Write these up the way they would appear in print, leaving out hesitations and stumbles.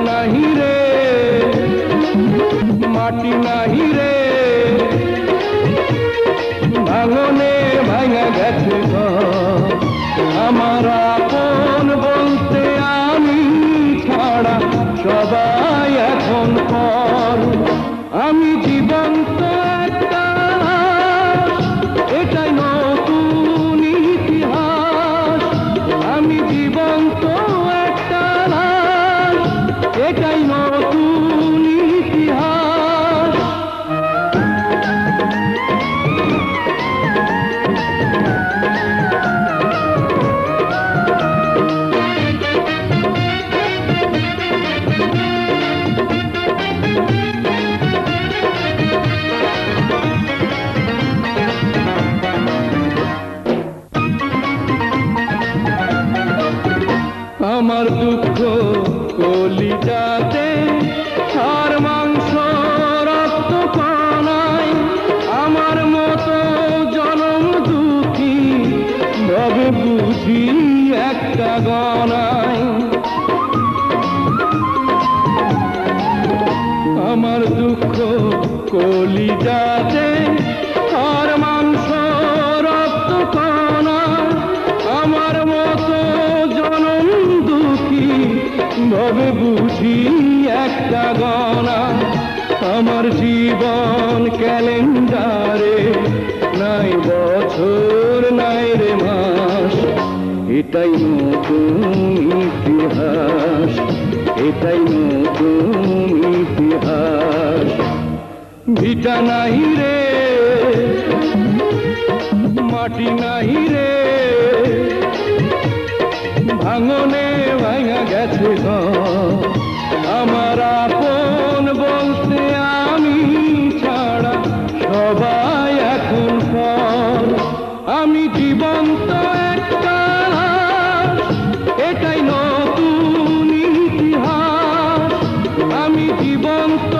नहीं रे माटी नहीं रे भांगने भांगा गेছে আমার আপন বলতে আমি ছাড়া সবাই এখন পর আমি জীবন্ত একটা এটাই নতুন ইতিহাস আমি জীবন্ত একটা এটাই নতুন ইতিহাস আমার দুঃখ কলিজাতে আর মাংস রক্ত কণায় আমার মতো জনম দুঃখী ভাবে বুঝি একটা গণায় আমার দুঃখ কলিজাতে আর মাংস রক্ত কণায় আমার মতো জনম দুঃখী ভাবে বুঝি একটা গণা আমার জীবন ক্যালেন্ডারে নাই বছর নাই রে মাস এটাই নতুন ইতিহাস এটাই নতুন ইতিহাস ভিটা নাই রে মাটি নাই রে ভাঙনে ভাঙা গেছে আমার আপন বলতে আমি ছাড়া সবাই এখন পর আমি জীবন্ত একটা এটাই নতুন ইতিহাস আমি জীবন্ত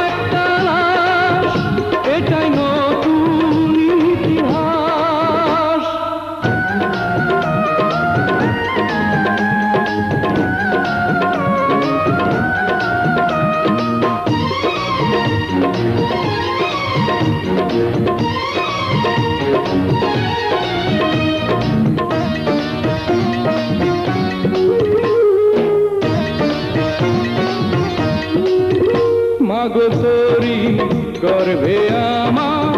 একটা এটাই নতুন ইতিহাস মাগো তোরি গর্ভে আমার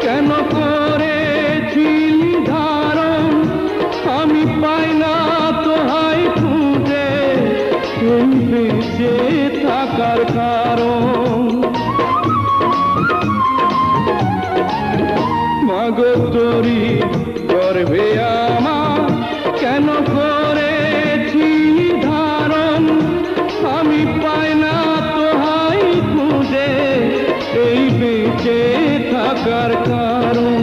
কেন করেছিলি ধারণ আমি পাই না তোহাই খুঁজে এই বেঁচে থাকার কারণ মাগো তোরি গর্ভে আমার কেন করেছিলি ধারণ আমি পাই না তোহাই খুঁজে এই বেঁচে থাকার কারণ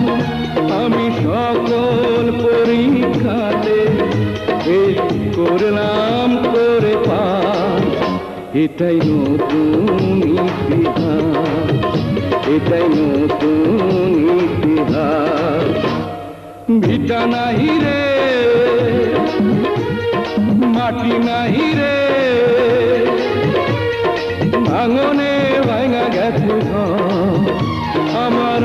আমি সকল পরীক্ষাতে এই করলাম করে পাস এটাই নতুন ইতিহাস এটাই নতুন ইতিহাস ভিটা নাহি রে মাটি নাহি রে ভাঙনে ভাঙা গেছে আমার